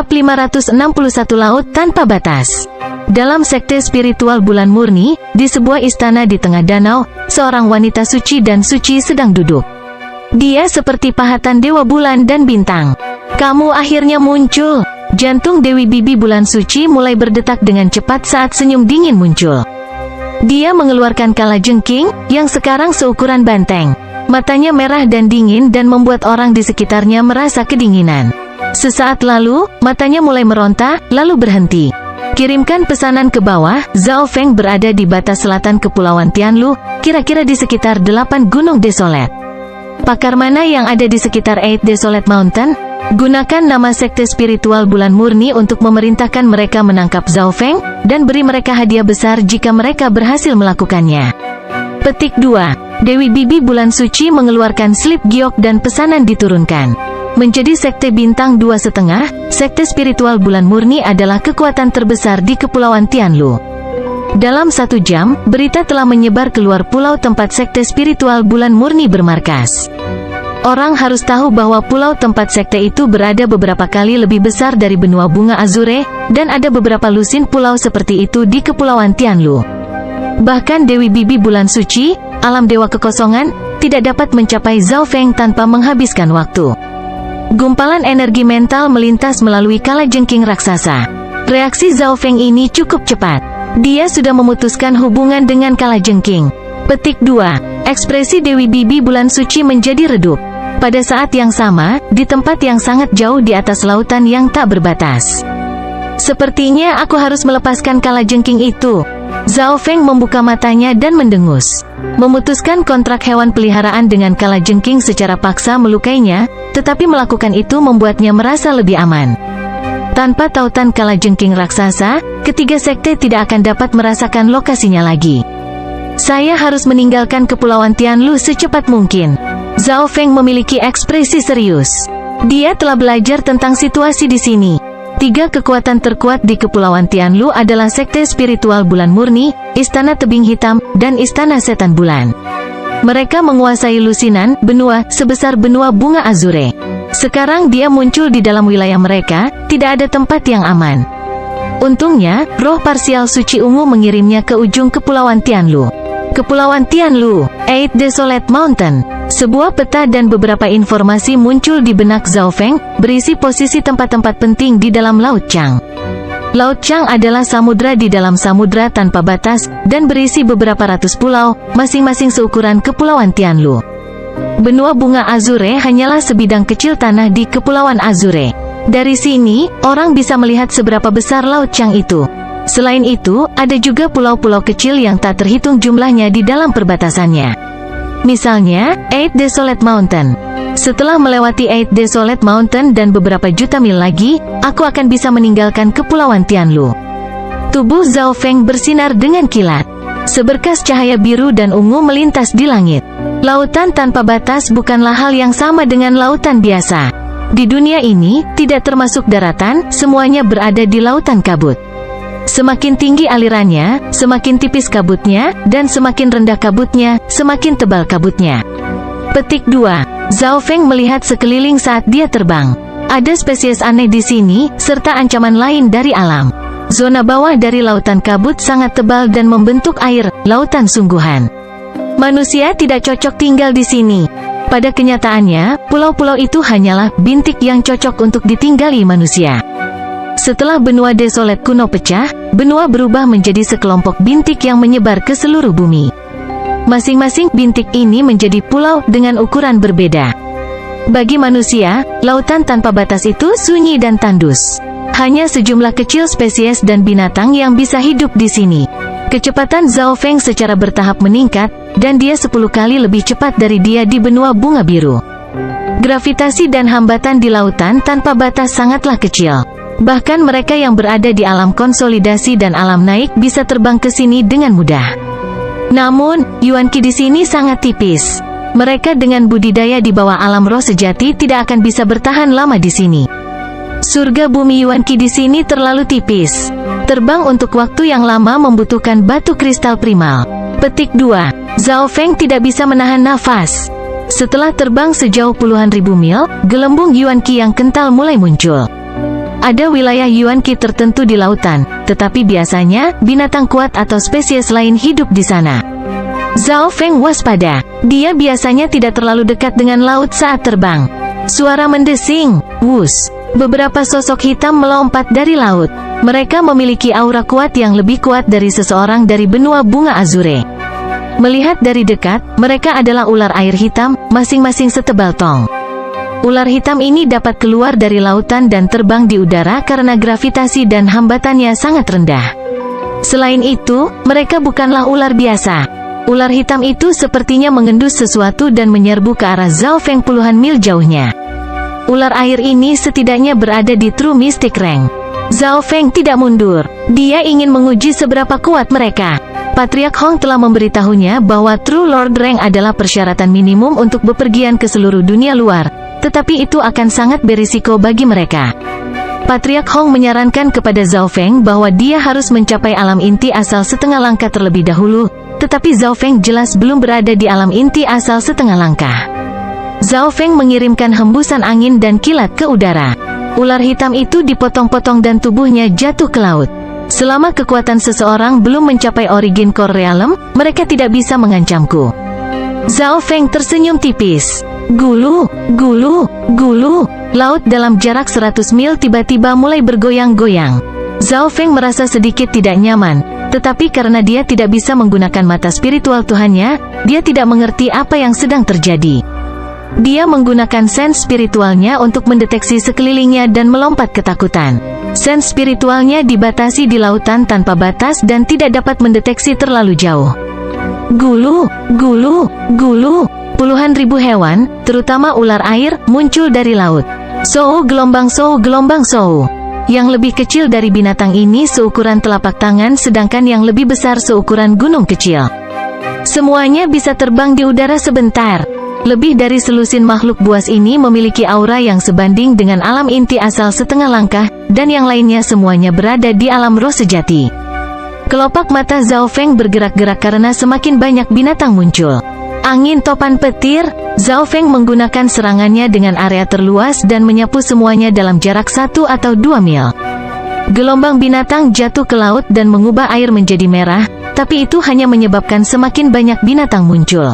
Bab 561 Laut Tanpa Batas. Dalam sekte spiritual bulan murni, di sebuah istana di tengah danau, seorang wanita suci dan suci sedang duduk. Dia seperti pahatan dewa bulan dan bintang. Kamu akhirnya muncul. Jantung Dewi Bibi bulan suci mulai berdetak dengan cepat saat senyum dingin muncul. Dia mengeluarkan kalajengking, yang sekarang seukuran banteng. Matanya merah dan dingin dan membuat orang di sekitarnya merasa kedinginan. Sesaat lalu, matanya mulai meronta, lalu berhenti. Kirimkan pesanan ke bawah. Zhao Feng berada di batas selatan Kepulauan Tianlu, kira-kira di sekitar 8 gunung desolat. Pakar mana yang ada di sekitar 8 Desolate Mountain? Gunakan nama sekte spiritual bulan murni untuk memerintahkan mereka menangkap Zhao Feng, dan beri mereka hadiah besar jika mereka berhasil melakukannya. Petik 2. Dewi Bibi bulan suci mengeluarkan slip giok dan pesanan diturunkan. Menjadi sekte bintang 2,5, sekte spiritual bulan murni adalah kekuatan terbesar di Kepulauan Tianlu. Dalam 1 jam, berita telah menyebar keluar pulau tempat sekte spiritual bulan murni bermarkas. Orang harus tahu bahwa pulau tempat sekte itu berada beberapa kali lebih besar dari benua bunga Azure, dan ada beberapa lusin pulau seperti itu di Kepulauan Tianlu. Bahkan Dewi Bibi bulan suci, alam dewa kekosongan, tidak dapat mencapai Zhao Feng tanpa menghabiskan waktu. Gumpalan energi mental melintas melalui kalajengking raksasa. Reaksi Zhao Feng ini cukup cepat. Dia sudah memutuskan hubungan dengan kalajengking. Petik 2. Ekspresi Dewi Bibi bulan suci menjadi redup. Pada saat yang sama, di tempat yang sangat jauh di atas lautan yang tak berbatas. Sepertinya aku harus melepaskan kalajengking itu. Zhao Feng membuka matanya dan mendengus. Memutuskan kontrak hewan peliharaan dengan kalajengking secara paksa melukainya, tetapi melakukan itu membuatnya merasa lebih aman. Tanpa tautan kalajengking raksasa, ketiga sekte tidak akan dapat merasakan lokasinya lagi. Saya harus meninggalkan Kepulauan Tianlu secepat mungkin. Zhao Feng memiliki ekspresi serius. Dia telah belajar tentang situasi di sini. 3 kekuatan terkuat di Kepulauan Tianlu adalah sekte spiritual bulan murni, istana tebing hitam, dan istana setan bulan. Mereka menguasai lusinan, benua, sebesar benua bunga Azure. Sekarang dia muncul di dalam wilayah mereka, tidak ada tempat yang aman. Untungnya, roh parsial suci ungu mengirimnya ke ujung Kepulauan Tianlu. Kepulauan Tianlu, 8 Desolate Mountain. Sebuah peta dan beberapa informasi muncul di benak Zhao Feng, berisi posisi tempat-tempat penting di dalam Laut Chang. Laut Chang adalah samudra di dalam samudra tanpa batas, dan berisi beberapa ratus pulau, masing-masing seukuran Kepulauan Tianlu. Benua bunga Azure hanyalah sebidang kecil tanah di Kepulauan Azure. Dari sini, orang bisa melihat seberapa besar Laut Chang itu. Selain itu, ada juga pulau-pulau kecil yang tak terhitung jumlahnya di dalam perbatasannya. Misalnya, 8 Desolate Mountain. Setelah melewati 8 Desolate Mountain dan beberapa juta mil lagi, aku akan bisa meninggalkan Kepulauan Tianlu. Tubuh Zhao Feng bersinar dengan kilat. Seberkas cahaya biru dan ungu melintas di langit. Lautan tanpa batas bukanlah hal yang sama dengan lautan biasa. Di dunia ini, tidak termasuk daratan, semuanya berada di lautan kabut. Semakin tinggi alirannya, semakin tipis kabutnya, dan semakin rendah kabutnya, semakin tebal kabutnya. Petik 2. Zhao Feng melihat sekeliling saat dia terbang. Ada spesies aneh di sini, serta ancaman lain dari alam. Zona bawah dari lautan kabut sangat tebal dan membentuk air, lautan sungguhan. Manusia tidak cocok tinggal di sini. Pada kenyataannya, pulau-pulau itu hanyalah bintik yang cocok untuk ditinggali manusia. Setelah benua desolat kuno pecah, benua berubah menjadi sekelompok bintik yang menyebar ke seluruh bumi. Masing-masing bintik ini menjadi pulau dengan ukuran berbeda. Bagi manusia, lautan tanpa batas itu sunyi dan tandus. Hanya sejumlah kecil spesies dan binatang yang bisa hidup di sini. Kecepatan Zhao Feng secara bertahap meningkat, dan dia 10 kali lebih cepat dari dia di benua bunga biru. Gravitasi dan hambatan di lautan tanpa batas sangatlah kecil. Bahkan mereka yang berada di alam konsolidasi dan alam naik bisa terbang ke sini dengan mudah. Namun, Yuan Qi di sini sangat tipis. Mereka dengan budidaya di bawah alam roh sejati tidak akan bisa bertahan lama di sini. Surga bumi Yuan Qi di sini terlalu tipis. Terbang untuk waktu yang lama membutuhkan batu kristal primal. Petik 2. Zhao Feng tidak bisa menahan nafas. Setelah terbang sejauh puluhan ribu mil, gelembung Yuan Qi yang kental mulai muncul. Ada wilayah Yuan Qi tertentu di lautan, tetapi biasanya binatang kuat atau spesies lain hidup di sana. Zhao Feng waspada. Dia biasanya tidak terlalu dekat dengan laut saat terbang. Suara mendesing, wus. Beberapa sosok hitam melompat dari laut. Mereka memiliki aura kuat yang lebih kuat dari seseorang dari benua bunga azure. Melihat dari dekat, mereka adalah ular air hitam, masing-masing setebal tong. Ular hitam ini dapat keluar dari lautan dan terbang di udara karena gravitasi dan hambatannya sangat rendah. Selain itu, mereka bukanlah ular biasa. Ular hitam itu sepertinya mengendus sesuatu dan menyerbu ke arah Zhao Feng puluhan mil jauhnya. Ular air ini setidaknya berada di True Mystic Rank. Zhao Feng tidak mundur. Dia ingin menguji seberapa kuat mereka. Patriark Hong telah memberitahunya bahwa True Lord Rank adalah persyaratan minimum untuk bepergian ke seluruh dunia luar. Tetapi itu akan sangat berisiko bagi mereka. Patriark Hong menyarankan kepada Zhao Feng bahwa dia harus mencapai alam inti asal setengah langkah terlebih dahulu, tetapi Zhao Feng jelas belum berada di alam inti asal setengah langkah. Zhao Feng mengirimkan hembusan angin dan kilat ke udara. Ular hitam itu dipotong-potong dan tubuhnya jatuh ke laut. Selama kekuatan seseorang belum mencapai origin core realm, mereka tidak bisa mengancamku. Zhao Feng tersenyum tipis. Gulu, gulu, gulu. Laut dalam jarak 100 mil tiba-tiba mulai bergoyang-goyang. Zhao Feng merasa sedikit tidak nyaman, tetapi karena dia tidak bisa menggunakan mata spiritual Tuhannya, dia tidak mengerti apa yang sedang terjadi. Dia menggunakan sense spiritualnya untuk mendeteksi sekelilingnya dan melompat ketakutan. Sense spiritualnya dibatasi di lautan tanpa batas dan tidak dapat mendeteksi terlalu jauh. Gulu, gulu, gulu. Puluhan ribu hewan, terutama ular air, muncul dari laut. Sou gelombang sou gelombang sou. Yang lebih kecil dari binatang ini seukuran telapak tangan, sedangkan yang lebih besar seukuran gunung kecil. Semuanya bisa terbang di udara sebentar. Lebih dari selusin makhluk buas ini memiliki aura yang sebanding dengan alam inti asal setengah langkah, dan yang lainnya semuanya berada di alam roh sejati. Kelopak mata Zhao Feng bergerak-gerak karena semakin banyak binatang muncul. Angin topan petir, Zhao Feng menggunakan serangannya dengan area terluas dan menyapu semuanya dalam jarak 1 atau 2 mil. Gelombang binatang jatuh ke laut dan mengubah air menjadi merah, tapi itu hanya menyebabkan semakin banyak binatang muncul.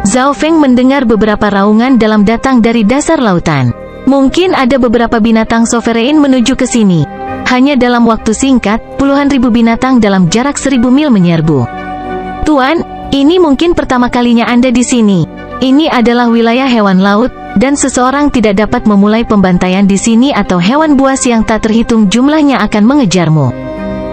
Zhao Feng mendengar beberapa raungan dalam datang dari dasar lautan. Mungkin ada beberapa binatang sovereign menuju ke sini. Hanya dalam waktu singkat, puluhan ribu binatang dalam jarak 1000 mil menyerbu. Tuan, ini mungkin pertama kalinya Anda di sini. Ini adalah wilayah hewan laut, dan seseorang tidak dapat memulai pembantaian di sini atau hewan buas yang tak terhitung jumlahnya akan mengejarmu.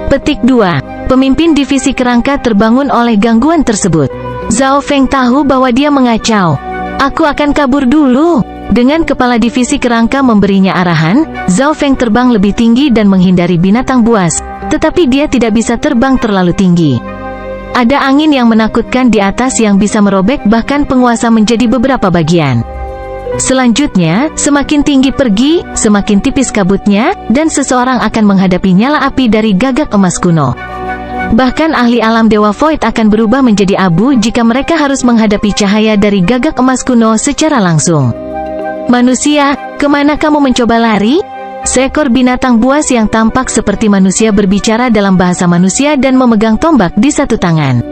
Petik 2. Pemimpin divisi kerangka terbangun oleh gangguan tersebut. Zhao Feng tahu bahwa dia mengacau. Aku akan kabur dulu. Dengan kepala divisi kerangka memberinya arahan, Zhao Feng terbang lebih tinggi dan menghindari binatang buas, tetapi dia tidak bisa terbang terlalu tinggi. Ada angin yang menakutkan di atas yang bisa merobek bahkan penguasa menjadi beberapa bagian. Selanjutnya, semakin tinggi pergi, semakin tipis kabutnya, dan seseorang akan menghadapi nyala api dari gagak emas kuno. Bahkan ahli alam Dewa Void akan berubah menjadi abu jika mereka harus menghadapi cahaya dari gagak emas kuno secara langsung. Manusia, kemana kamu mencoba lari? Seekor binatang buas yang tampak seperti manusia berbicara dalam bahasa manusia dan memegang tombak di satu tangan.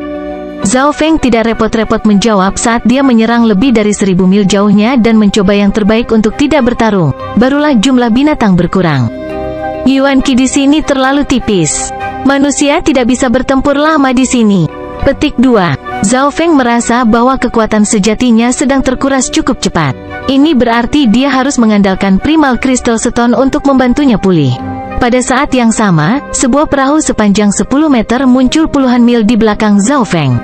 Zhao Feng tidak repot-repot menjawab saat dia menyerang lebih dari 1000 mil jauhnya dan mencoba yang terbaik untuk tidak bertarung. Barulah jumlah binatang berkurang. Yuan Qi di sini terlalu tipis. Manusia tidak bisa bertempur lama di sini. Petik 2. Zhao Feng merasa bahwa kekuatan sejatinya sedang terkuras cukup cepat. Ini berarti dia harus mengandalkan Primal Crystal Stone untuk membantunya pulih. Pada saat yang sama, sebuah perahu sepanjang 10 meter muncul puluhan mil di belakang Zhao Feng.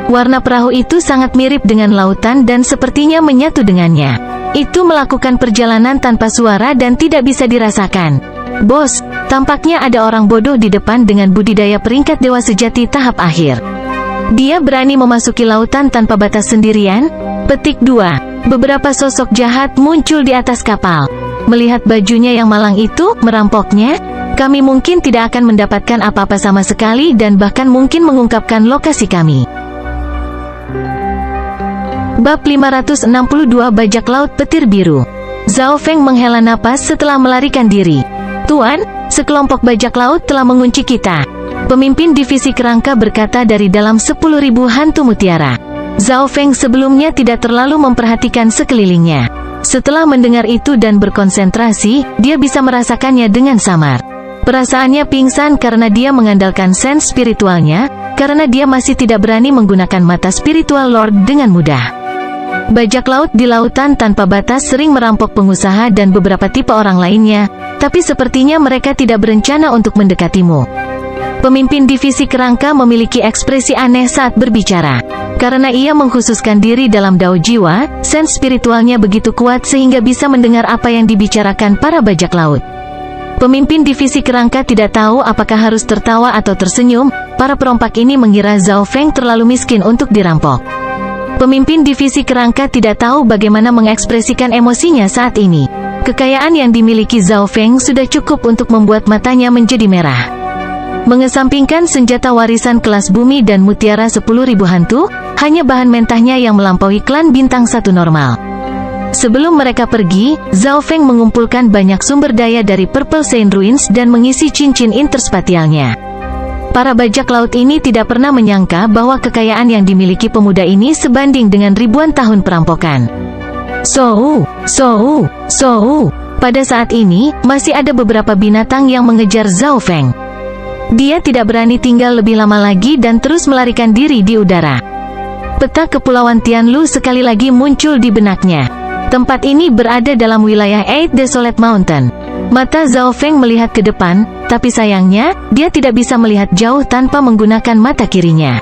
Warna perahu itu sangat mirip dengan lautan dan sepertinya menyatu dengannya. Itu melakukan perjalanan tanpa suara dan tidak bisa dirasakan. Bos, tampaknya ada orang bodoh di depan dengan budidaya peringkat dewa sejati tahap akhir. Dia berani memasuki lautan tanpa batas sendirian? Petik 2. Beberapa sosok jahat muncul di atas kapal. Melihat bajunya yang malang itu, merampoknya, kami mungkin tidak akan mendapatkan apa-apa sama sekali dan bahkan mungkin mengungkapkan lokasi kami. Bab 562 Bajak Laut Petir Biru. Zhao Feng menghela napas setelah melarikan diri. Tuan, sekelompok bajak laut telah mengunci kita. Pemimpin divisi kerangka berkata dari dalam 10.000 hantu mutiara. Zhao Feng sebelumnya tidak terlalu memperhatikan sekelilingnya. Setelah mendengar itu dan berkonsentrasi, dia bisa merasakannya dengan samar. Perasaannya pingsan karena dia mengandalkan sense spiritualnya, karena dia masih tidak berani menggunakan mata spiritual Lord dengan mudah. Bajak laut di lautan tanpa batas sering merampok pengusaha dan beberapa tipe orang lainnya, tapi sepertinya mereka tidak berencana untuk mendekatimu. Pemimpin divisi kerangka memiliki ekspresi aneh saat berbicara. Karena ia mengkhususkan diri dalam dao jiwa, sense spiritualnya begitu kuat sehingga bisa mendengar apa yang dibicarakan para bajak laut. Pemimpin divisi kerangka tidak tahu apakah harus tertawa atau tersenyum. Para perompak ini mengira Zhao Feng terlalu miskin untuk dirampok. Pemimpin divisi kerangka tidak tahu bagaimana mengekspresikan emosinya saat ini. Kekayaan yang dimiliki Zhao Feng sudah cukup untuk membuat matanya menjadi merah. Mengesampingkan senjata warisan kelas bumi dan mutiara 10.000 hantu, hanya bahan mentahnya yang melampaui klan bintang 1 normal. Sebelum mereka pergi, Zhao Feng mengumpulkan banyak sumber daya dari Purple Saint Ruins dan mengisi cincin interspatialnya. Para bajak laut ini tidak pernah menyangka bahwa kekayaan yang dimiliki pemuda ini sebanding dengan ribuan tahun perampokan. Pada saat ini, masih ada beberapa binatang yang mengejar Zhao Feng. Dia tidak berani tinggal lebih lama lagi dan terus melarikan diri di udara. Peta Kepulauan Tianlu sekali lagi muncul di benaknya. Tempat ini berada dalam wilayah Eight Desolate Mountain. Mata Zhao Feng melihat ke depan, tapi sayangnya, dia tidak bisa melihat jauh tanpa menggunakan mata kirinya.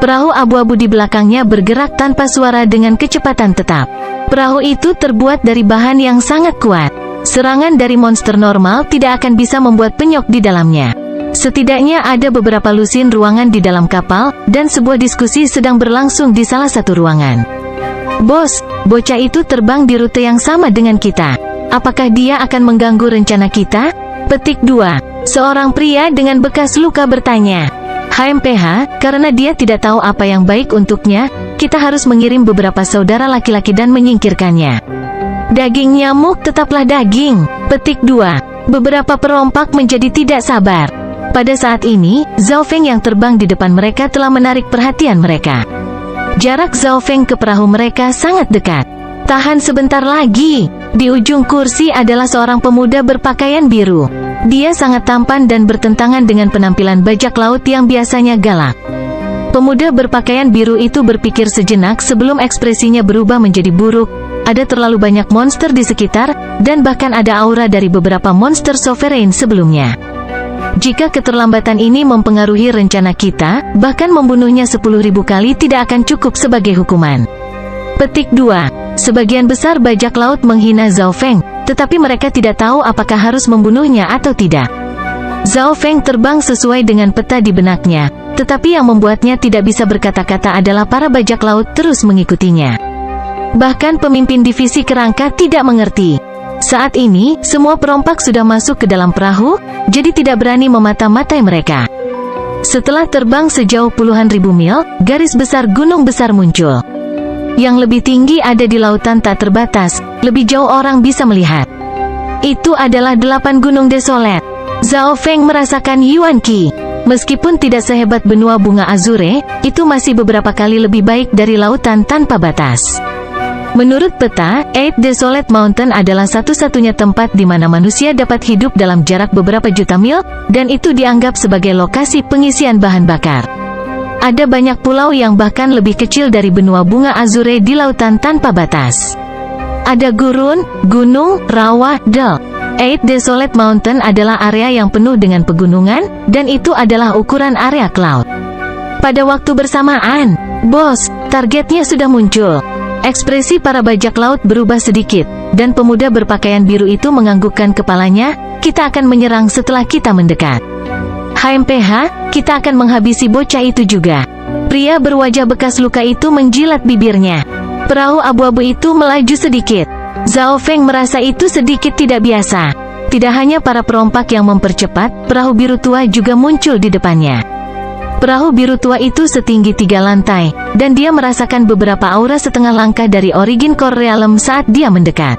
Perahu abu-abu di belakangnya bergerak tanpa suara dengan kecepatan tetap. Perahu itu terbuat dari bahan yang sangat kuat. Serangan dari monster normal tidak akan bisa membuat penyok di dalamnya. Setidaknya ada beberapa lusin ruangan di dalam kapal, dan sebuah diskusi sedang berlangsung di salah satu ruangan. Bos, bocah itu terbang di rute yang sama dengan kita. Apakah dia akan mengganggu rencana kita? Petik 2. Seorang pria dengan bekas luka bertanya. HMPH, karena dia tidak tahu apa yang baik untuknya, kita harus mengirim beberapa saudara laki-laki dan menyingkirkannya. Daging nyamuk tetaplah daging. Petik 2. Beberapa perompak menjadi tidak sabar. Pada saat ini, Zhao Feng yang terbang di depan mereka telah menarik perhatian mereka. Jarak Zhao Feng ke perahu mereka sangat dekat. Tahan sebentar lagi. Di ujung kursi adalah seorang pemuda berpakaian biru. Dia sangat tampan dan bertentangan dengan penampilan bajak laut yang biasanya galak. Pemuda berpakaian biru itu berpikir sejenak sebelum ekspresinya berubah menjadi buruk. Ada terlalu banyak monster di sekitar, dan bahkan ada aura dari beberapa monster sovereign sebelumnya. Jika keterlambatan ini mempengaruhi rencana kita, bahkan membunuhnya 10.000 kali tidak akan cukup sebagai hukuman. Petik 2. Sebagian besar bajak laut menghina Zhao Feng, tetapi mereka tidak tahu apakah harus membunuhnya atau tidak. Zhao Feng terbang sesuai dengan peta di benaknya, tetapi yang membuatnya tidak bisa berkata-kata adalah para bajak laut terus mengikutinya. Bahkan pemimpin divisi kerangka tidak mengerti. Saat ini, semua perompak sudah masuk ke dalam perahu, jadi tidak berani memata-matai mereka. Setelah terbang sejauh puluhan ribu mil, garis besar gunung besar muncul. Yang lebih tinggi ada di lautan tak terbatas, lebih jauh orang bisa melihat. Itu adalah 8 gunung desolet. Zhao Feng merasakan Yuan Qi. Meskipun tidak sehebat benua bunga Azure, itu masih beberapa kali lebih baik dari lautan tanpa batas. Menurut peta, Eight Desolate Mountain adalah satu-satunya tempat di mana manusia dapat hidup dalam jarak beberapa juta mil, dan itu dianggap sebagai lokasi pengisian bahan bakar. Ada banyak pulau yang bahkan lebih kecil dari benua bunga Azure di lautan tanpa batas. Ada gurun, gunung, rawa, del. Eight Desolate Mountain adalah area yang penuh dengan pegunungan, dan itu adalah ukuran area cloud. Pada waktu bersamaan, bos, targetnya sudah muncul. Ekspresi para bajak laut berubah sedikit, dan pemuda berpakaian biru itu menganggukkan kepalanya. Kita akan menyerang setelah kita mendekat. HMPH, kita akan menghabisi bocah itu juga. Pria berwajah bekas luka itu menjilat bibirnya. Perahu abu-abu itu melaju sedikit. Zhao Feng merasa itu sedikit tidak biasa. Tidak hanya para perompak yang mempercepat, perahu biru tua juga muncul di depannya. Perahu biru tua itu setinggi 3 lantai, dan dia merasakan beberapa aura setengah langkah dari Origin Core Realm saat dia mendekat.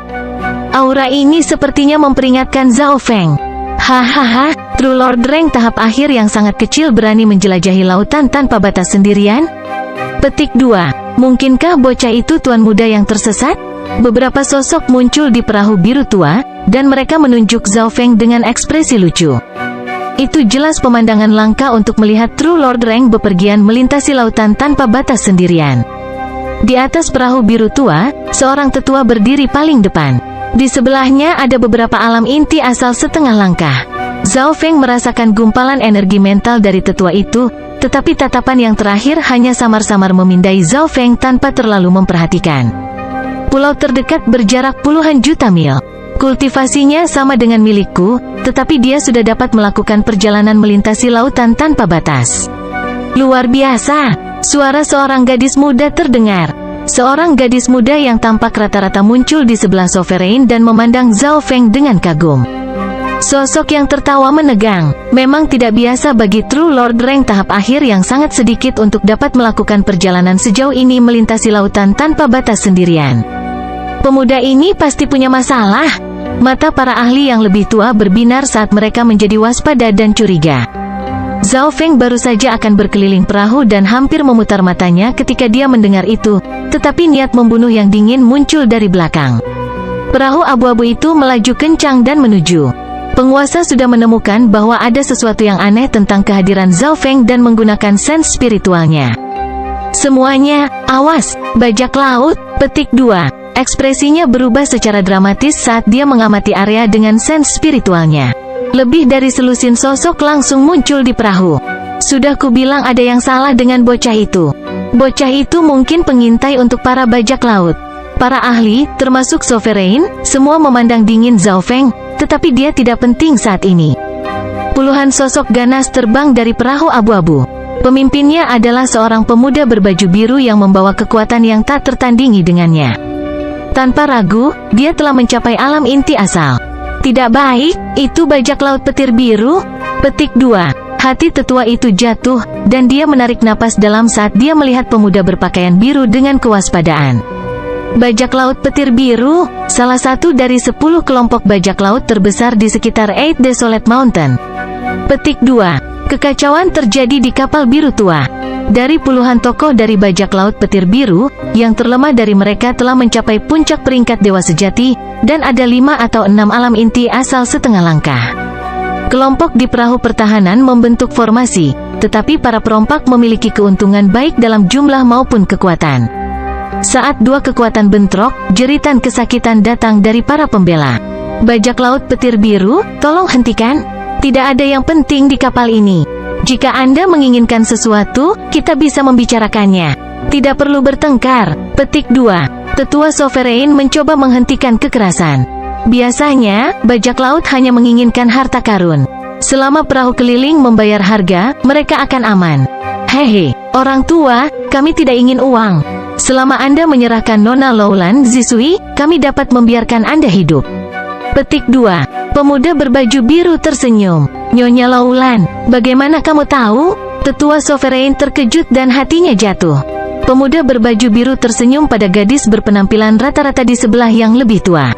Aura ini sepertinya memperingatkan Zhao Feng. Hahaha, True Lord Rank tahap akhir yang sangat kecil berani menjelajahi lautan tanpa batas sendirian? Petik 2. Mungkinkah bocah itu tuan muda yang tersesat? Beberapa sosok muncul di perahu biru tua, dan mereka menunjuk Zhao Feng dengan ekspresi lucu. Itu jelas pemandangan langka untuk melihat True Lord Rank bepergian melintasi lautan tanpa batas sendirian. Di atas perahu biru tua, seorang tetua berdiri paling depan. Di sebelahnya ada beberapa alam inti asal setengah langkah. Zhao Feng merasakan gumpalan energi mental dari tetua itu, tetapi tatapan yang terakhir hanya samar-samar memindai Zhao Feng tanpa terlalu memperhatikan. Pulau terdekat berjarak puluhan juta mil. Kultivasinya sama dengan milikku, tetapi dia sudah dapat melakukan perjalanan melintasi lautan tanpa batas. Luar biasa! Suara seorang gadis muda terdengar. Seorang gadis muda yang tampak rata-rata muncul di sebelah Sovereign dan memandang Zhao Feng dengan kagum. Sosok yang tertawa menegang. Memang tidak biasa bagi True Lord Rank tahap akhir yang sangat sedikit untuk dapat melakukan perjalanan sejauh ini melintasi lautan tanpa batas sendirian. Pemuda ini pasti punya masalah. Mata para ahli yang lebih tua berbinar saat mereka menjadi waspada dan curiga. Zhao Feng baru saja akan berkeliling perahu dan hampir memutar matanya ketika dia mendengar itu, tetapi niat membunuh yang dingin muncul dari belakang. Perahu abu-abu itu melaju kencang dan menuju. Penguasa sudah menemukan bahwa ada sesuatu yang aneh tentang kehadiran Zhao Feng dan menggunakan sense spiritualnya. Semuanya, awas, bajak laut. Petik 2. Ekspresinya berubah secara dramatis saat dia mengamati area dengan sense spiritualnya. Lebih dari selusin sosok langsung muncul di perahu. Sudah kubilang ada yang salah dengan bocah itu. Bocah itu mungkin pengintai untuk para bajak laut. Para ahli, termasuk Sovereign, semua memandang dingin Zhao Feng, tetapi dia tidak penting saat ini. Puluhan sosok ganas terbang dari perahu abu-abu. Pemimpinnya adalah seorang pemuda berbaju biru yang membawa kekuatan yang tak tertandingi dengannya. Tanpa ragu, dia telah mencapai alam inti asal. Tidak baik, itu bajak laut petir biru. Petik 2. Hati tetua itu jatuh, dan dia menarik napas dalam saat dia melihat pemuda berpakaian biru dengan kewaspadaan. Bajak laut petir biru, salah satu dari 10 kelompok bajak laut terbesar di sekitar Eight Desolate Mountain. Petik 2. Kekacauan terjadi di kapal biru tua. Dari puluhan tokoh dari bajak laut petir biru, yang terlemah dari mereka telah mencapai puncak peringkat dewa sejati, dan ada 5 atau 6 alam inti asal setengah langkah. Kelompok di perahu pertahanan membentuk formasi, tetapi para perompak memiliki keuntungan baik dalam jumlah maupun kekuatan. Saat dua kekuatan bentrok, jeritan kesakitan datang dari para pembela. Bajak laut petir biru, tolong hentikan. Tidak ada yang penting di kapal ini. Jika Anda menginginkan sesuatu, kita bisa membicarakannya. Tidak perlu bertengkar. Petik 2. Tetua Sovereign mencoba menghentikan kekerasan. Biasanya, bajak laut hanya menginginkan harta karun. Selama perahu keliling membayar harga, mereka akan aman. Hehe, orang tua, kami tidak ingin uang. Selama Anda menyerahkan Nona Lowland Zisui, kami dapat membiarkan Anda hidup. Petik 2. Pemuda berbaju biru tersenyum. Nyonya Lowland, bagaimana kamu tahu? Tetua Sovereign terkejut dan hatinya jatuh. Pemuda berbaju biru tersenyum pada gadis berpenampilan rata-rata di sebelah yang lebih tua.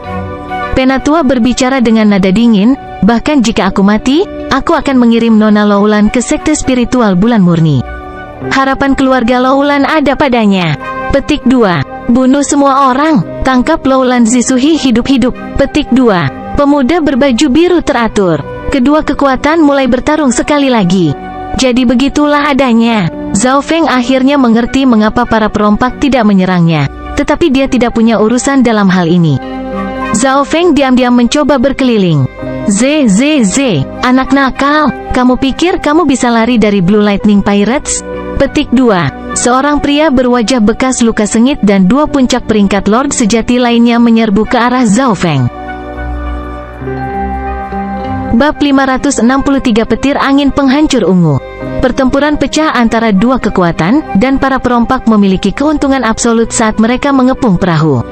Penatua berbicara dengan nada dingin, bahkan jika aku mati, aku akan mengirim Nona Lowland ke sekte spiritual bulan murni. Harapan keluarga Lowland ada padanya. Petik 2. Bunuh semua orang, tangkap Lowland Zisui hidup-hidup. Petik 2. Pemuda berbaju biru teratur. Kedua kekuatan mulai bertarung sekali lagi. Jadi begitulah adanya. Zhao Feng akhirnya mengerti mengapa para perompak tidak menyerangnya, tetapi dia tidak punya urusan dalam hal ini. Zhao Feng diam-diam mencoba berkeliling. Anak nakal, kamu pikir kamu bisa lari dari Blue Lightning Pirates? Petik 2. Seorang pria berwajah bekas luka sengit dan 2 puncak peringkat Lord sejati lainnya menyerbu ke arah Zhao Feng. Bab 563 Petir Angin Penghancur Ungu. Pertempuran pecah antara dua kekuatan, dan para perompak memiliki keuntungan absolut saat mereka mengepung perahu.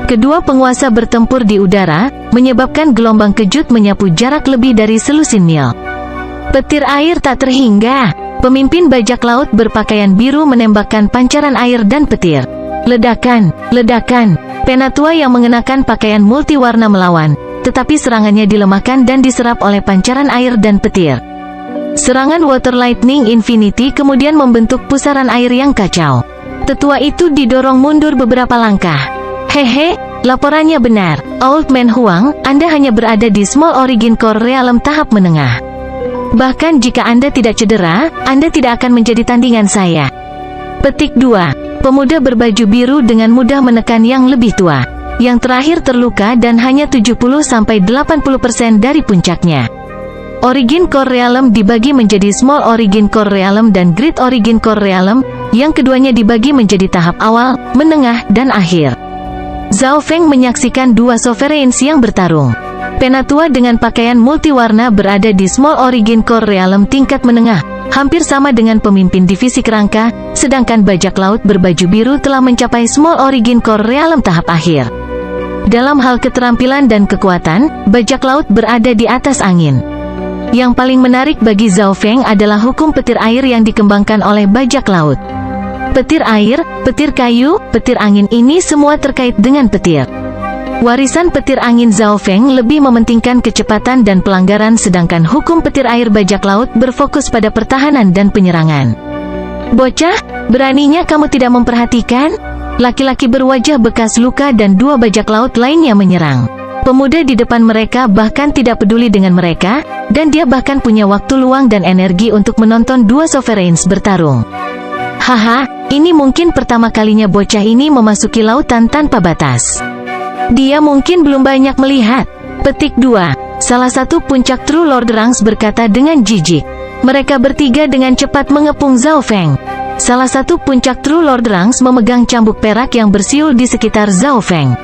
Kedua penguasa bertempur di udara, menyebabkan gelombang kejut menyapu jarak lebih dari selusin mil. Petir air tak terhingga. Pemimpin bajak laut berpakaian biru menembakkan pancaran air dan petir. Ledakan, ledakan. Penatua yang mengenakan pakaian multiwarna melawan. tetapi serangannya dilemahkan dan diserap oleh pancaran air dan petir. Serangan Water Lightning Infinity kemudian membentuk pusaran air yang kacau. Tetua itu didorong mundur beberapa langkah. Hehe, laporannya benar, Old Man Huang, Anda hanya berada di Small Origin Core Realm tahap menengah. Bahkan jika Anda tidak cedera, Anda tidak akan menjadi tandingan saya. Petik 2. Pemuda berbaju biru dengan mudah menekan yang lebih tua. Yang terakhir terluka dan hanya 70-80% dari puncaknya. Origin Core Realm dibagi menjadi Small Origin Core Realm dan Great Origin Core Realm, yang keduanya dibagi menjadi tahap awal, menengah, dan akhir. Zhao Feng menyaksikan dua Sovereigns yang bertarung. Penatua dengan pakaian multiwarna berada di Small Origin Core Realm tingkat menengah, hampir sama dengan pemimpin divisi kerangka, sedangkan bajak laut berbaju biru telah mencapai Small Origin Core Realm tahap akhir. Dalam hal keterampilan dan kekuatan, bajak laut berada di atas angin. Yang paling menarik bagi Zhao Feng adalah hukum petir air yang dikembangkan oleh bajak laut. Petir air, petir kayu, petir angin ini semua terkait dengan petir. Warisan petir angin Zhao Feng lebih mementingkan kecepatan dan pelanggaran, sedangkan hukum petir air bajak laut berfokus pada pertahanan dan penyerangan. Bocah, beraninya kamu tidak memperhatikan? Laki-laki berwajah bekas luka dan dua bajak laut lainnya menyerang. Pemuda di depan mereka bahkan tidak peduli dengan mereka, dan dia bahkan punya waktu luang dan energi untuk menonton dua Sovereigns bertarung. Haha, ini mungkin pertama kalinya bocah ini memasuki lautan tanpa batas. Dia mungkin belum banyak melihat. Petik 2. Salah satu puncak True Lord Ranks berkata dengan jijik. Mereka bertiga dengan cepat mengepung Zhao Feng. Salah satu puncak True Lord Ranks memegang cambuk perak yang bersiul di sekitar Zhao Feng.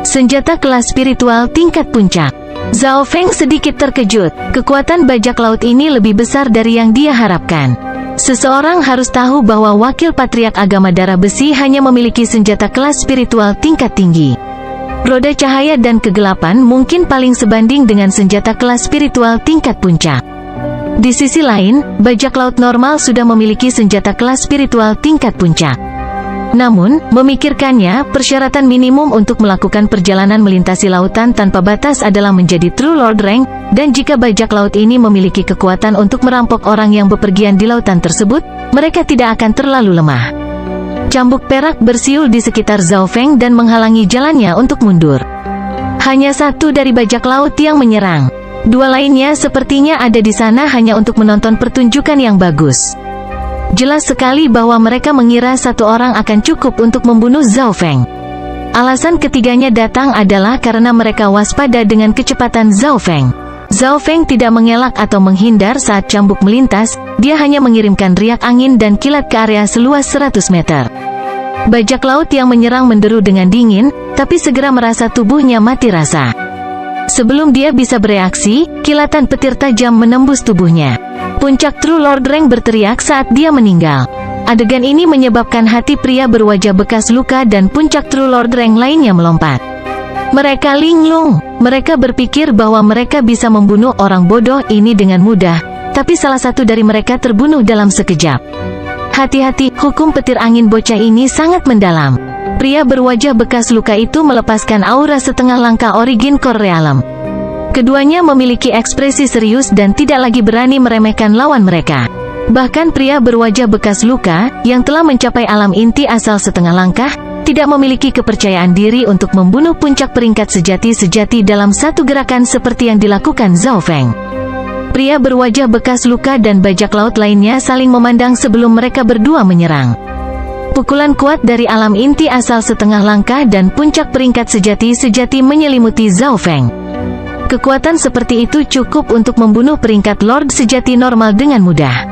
Senjata kelas spiritual tingkat puncak. Zhao Feng sedikit terkejut. Kekuatan bajak laut ini lebih besar dari yang dia harapkan. Seseorang harus tahu bahwa wakil patriark agama darah besi hanya memiliki senjata kelas spiritual tingkat tinggi. Roda cahaya dan kegelapan mungkin paling sebanding dengan senjata kelas spiritual tingkat puncak. Di sisi lain, bajak laut normal sudah memiliki senjata kelas spiritual tingkat puncak. Namun, memikirkannya, persyaratan minimum untuk melakukan perjalanan melintasi lautan tanpa batas adalah menjadi True Lord Rank, dan jika bajak laut ini memiliki kekuatan untuk merampok orang yang bepergian di lautan tersebut, mereka tidak akan terlalu lemah. Cambuk perak bersiul di sekitar Zhao Feng dan menghalangi jalannya untuk mundur. Hanya satu dari bajak laut yang menyerang. Dua lainnya sepertinya ada di sana hanya untuk menonton pertunjukan yang bagus. Jelas sekali bahwa mereka mengira satu orang akan cukup untuk membunuh Zhao Feng. Alasan ketiganya datang adalah karena mereka waspada dengan kecepatan Zhao Feng. Zhao Feng tidak mengelak atau menghindar saat cambuk melintas, dia hanya mengirimkan riak angin dan kilat ke area seluas 100 meter. Bajak laut yang menyerang menderu dengan dingin, tapi segera merasa tubuhnya mati rasa. Sebelum dia bisa bereaksi, kilatan petir tajam menembus tubuhnya. Puncak True Lord Rank berteriak saat dia meninggal. Adegan ini menyebabkan hati pria berwajah bekas luka dan puncak True Lord Rank lainnya melompat. Mereka linglung. Mereka berpikir bahwa mereka bisa membunuh orang bodoh ini dengan mudah, tapi salah satu dari mereka terbunuh dalam sekejap. Hati-hati, hukum petir angin bocah ini sangat mendalam. Pria berwajah bekas luka itu melepaskan aura setengah langkah Origin Core Realm. Keduanya memiliki ekspresi serius dan tidak lagi berani meremehkan lawan mereka. Bahkan pria berwajah bekas luka, yang telah mencapai alam inti asal setengah langkah, tidak memiliki kepercayaan diri untuk membunuh puncak peringkat sejati dalam satu gerakan seperti yang dilakukan Zhao Feng. Pria berwajah bekas luka dan bajak laut lainnya saling memandang sebelum mereka berdua menyerang. Pukulan kuat dari alam inti asal setengah langkah dan puncak peringkat sejati menyelimuti Zhao Feng. Kekuatan seperti itu cukup untuk membunuh peringkat Lord sejati normal dengan mudah.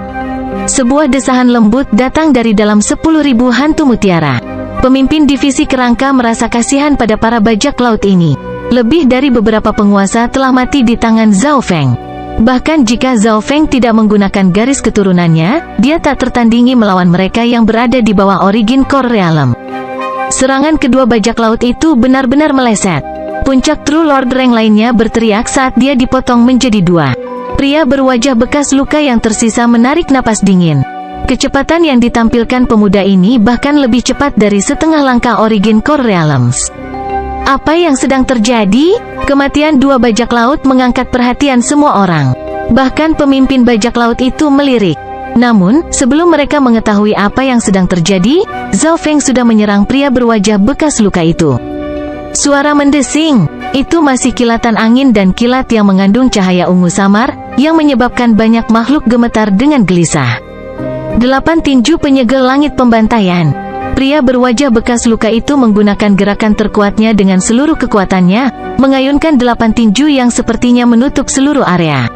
Sebuah desahan lembut datang dari dalam 10.000 hantu mutiara. Pemimpin divisi kerangka merasa kasihan pada para bajak laut ini. Lebih dari beberapa penguasa telah mati di tangan Zhao Feng. Bahkan jika Zhao Feng tidak menggunakan garis keturunannya, dia tak tertandingi melawan mereka yang berada di bawah Origin Core Realm. Serangan kedua bajak laut itu benar-benar meleset. Puncak True Lord Rank lainnya berteriak saat dia dipotong menjadi dua. Pria berwajah bekas luka yang tersisa menarik napas dingin. Kecepatan yang ditampilkan pemuda ini bahkan lebih cepat dari setengah langkah Origin Core Realms. Apa yang sedang terjadi? Kematian dua bajak laut mengangkat perhatian semua orang. Bahkan pemimpin bajak laut itu melirik. Namun, sebelum mereka mengetahui apa yang sedang terjadi, Zhao Feng sudah menyerang pria berwajah bekas luka itu. Suara mendesing. Itu masih kilatan angin dan kilat yang mengandung cahaya ungu samar, yang menyebabkan banyak makhluk gemetar dengan gelisah. 8 tinju penyegel langit pembantaian. Pria berwajah bekas luka itu menggunakan gerakan terkuatnya dengan seluruh kekuatannya, mengayunkan 8 tinju yang sepertinya menutup seluruh area.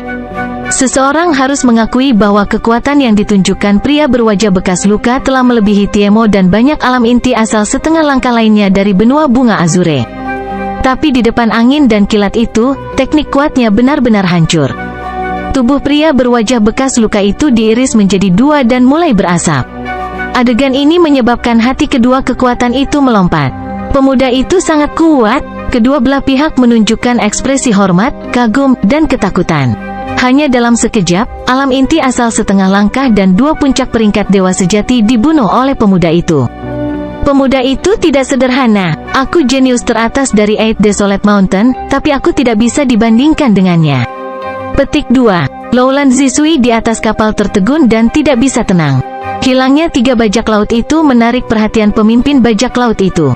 Seseorang harus mengakui bahwa kekuatan yang ditunjukkan pria berwajah bekas luka telah melebihi Tiemo dan banyak alam inti asal setengah langkah lainnya dari benua bunga Azure. Tapi di depan angin dan kilat itu, teknik kuatnya benar-benar hancur. Tubuh pria berwajah bekas luka itu diiris menjadi 2 dan mulai berasap. Adegan ini menyebabkan hati kedua kekuatan itu melompat. Pemuda itu sangat kuat. Kedua belah pihak menunjukkan ekspresi hormat, kagum, dan ketakutan. Hanya dalam sekejap, alam inti asal setengah langkah dan 2 puncak peringkat dewa sejati dibunuh oleh pemuda itu. Pemuda itu tidak sederhana. Aku jenius teratas dari Eight Desolate Mountain, tapi aku tidak bisa dibandingkan dengannya. Petik 2. Lowland Zisui di atas kapal tertegun dan tidak bisa tenang. Hilangnya 3 bajak laut itu menarik perhatian pemimpin bajak laut itu.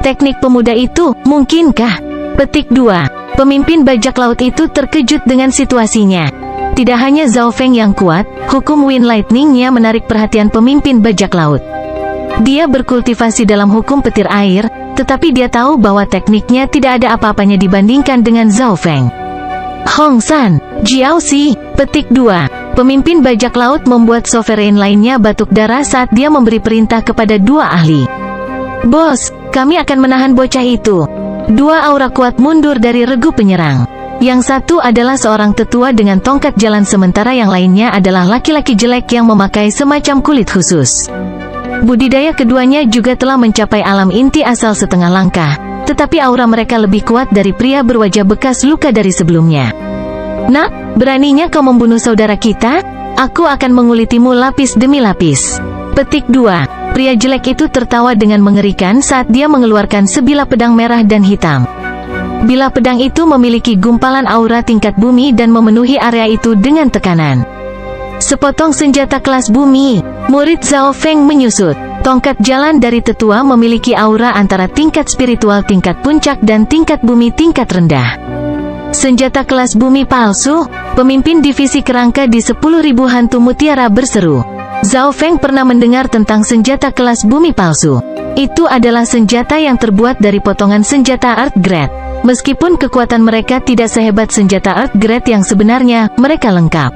Teknik pemuda itu, mungkinkah? Petik 2. Pemimpin bajak laut itu terkejut dengan situasinya. Tidak hanya Zhao Feng yang kuat, hukum Wind Lightning-nya menarik perhatian pemimpin bajak laut. Dia berkultivasi dalam hukum petir air, tetapi dia tahu bahwa tekniknya tidak ada apa-apanya dibandingkan dengan Zhao Feng. Hong San, Jiao Si. Petik 2. Pemimpin bajak laut membuat sovereign lainnya batuk darah saat dia memberi perintah kepada 2 ahli. Bos, kami akan menahan bocah itu. 2 aura kuat mundur dari regu penyerang. Yang satu adalah seorang tetua dengan tongkat jalan sementara yang lainnya adalah laki-laki jelek yang memakai semacam kulit khusus. Budidaya keduanya juga telah mencapai alam inti asal setengah langkah, tetapi aura mereka lebih kuat dari pria berwajah bekas luka dari sebelumnya. Nak, beraninya kau membunuh saudara kita? Aku akan mengulitimu lapis demi lapis. Petik 2. Pria jelek itu tertawa dengan mengerikan saat dia mengeluarkan sebilah pedang merah dan hitam. Bilah pedang itu memiliki gumpalan aura tingkat bumi dan memenuhi area itu dengan tekanan. Sepotong senjata kelas bumi. Murid Zhao Feng menyusut. Tongkat jalan dari tetua memiliki aura antara tingkat spiritual tingkat puncak dan tingkat bumi tingkat rendah. Senjata kelas bumi palsu. Pemimpin divisi kerangka di 10.000 hantu mutiara berseru. Zhao Feng pernah mendengar tentang senjata kelas bumi palsu. Itu adalah senjata yang terbuat dari potongan senjata Earth Grade. Meskipun kekuatan mereka tidak sehebat senjata Earth Grade yang sebenarnya, mereka lengkap.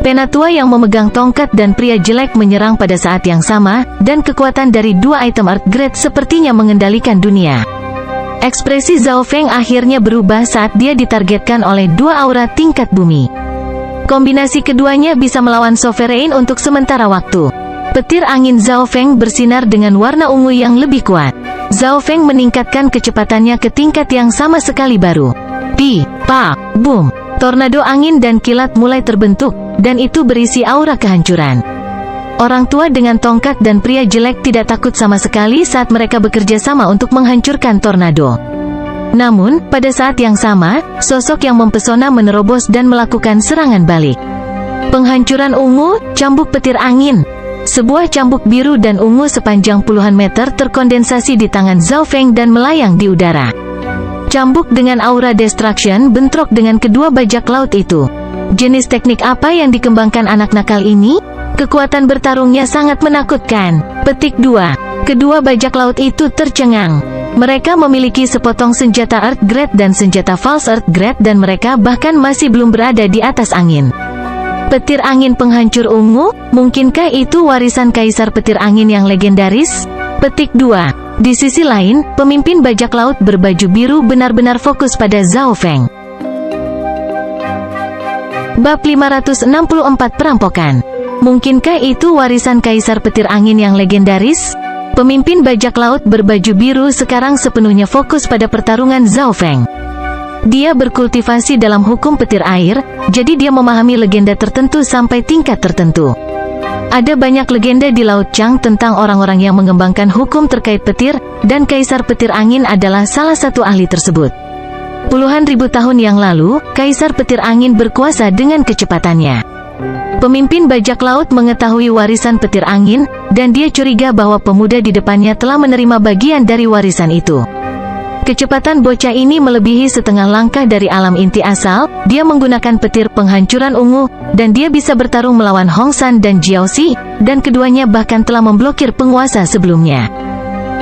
Penatua yang memegang tongkat dan pria jelek menyerang pada saat yang sama, dan kekuatan dari 2 item Earth Grade sepertinya mengendalikan dunia. Ekspresi Zhao Feng akhirnya berubah saat dia ditargetkan oleh 2 aura tingkat bumi. Kombinasi keduanya bisa melawan Sovereign untuk sementara waktu. Petir angin Zhao Feng bersinar dengan warna ungu yang lebih kuat. Zhao Feng meningkatkan kecepatannya ke tingkat yang sama sekali baru. Pi, pa, boom. Tornado angin dan kilat mulai terbentuk, dan itu berisi aura kehancuran. Orang tua dengan tongkat dan pria jelek tidak takut sama sekali saat mereka bekerja sama untuk menghancurkan tornado. Namun, pada saat yang sama, sosok yang mempesona menerobos dan melakukan serangan balik. Penghancuran ungu, cambuk petir angin. Sebuah cambuk biru dan ungu sepanjang puluhan meter terkondensasi di tangan Zhao Feng dan melayang di udara. Cambuk dengan aura destruction bentrok dengan kedua bajak laut itu. Jenis teknik apa yang dikembangkan anak nakal ini? Kekuatan bertarungnya sangat menakutkan. Petik 2. Kedua bajak laut itu tercengang. Mereka memiliki sepotong senjata Earth Grade dan senjata False Earth Grade dan mereka bahkan masih belum berada di atas angin. Petir angin penghancur ungu, mungkinkah itu warisan kaisar petir angin yang legendaris? Petik 2. Di sisi lain, pemimpin bajak laut berbaju biru benar-benar fokus pada Zhao Feng. Bab 564 Perampokan. Mungkinkah itu warisan kaisar petir angin yang legendaris? Pemimpin bajak laut berbaju biru sekarang sepenuhnya fokus pada pertarungan Zhao Feng. Dia berkultivasi dalam hukum petir air, jadi dia memahami legenda tertentu sampai tingkat tertentu. Ada banyak legenda di Laut Chang tentang orang-orang yang mengembangkan hukum terkait petir, dan Kaisar Petir Angin adalah salah satu ahli tersebut. Puluhan ribu tahun yang lalu, Kaisar Petir Angin berkuasa dengan kecepatannya. Pemimpin bajak laut mengetahui warisan petir angin, dan dia curiga bahwa pemuda di depannya telah menerima bagian dari warisan itu. Kecepatan bocah ini melebihi setengah langkah dari alam inti asal. Dia menggunakan petir penghancuran ungu, dan dia bisa bertarung melawan Hong San dan Jiao Xi, dan keduanya bahkan telah memblokir penguasa sebelumnya.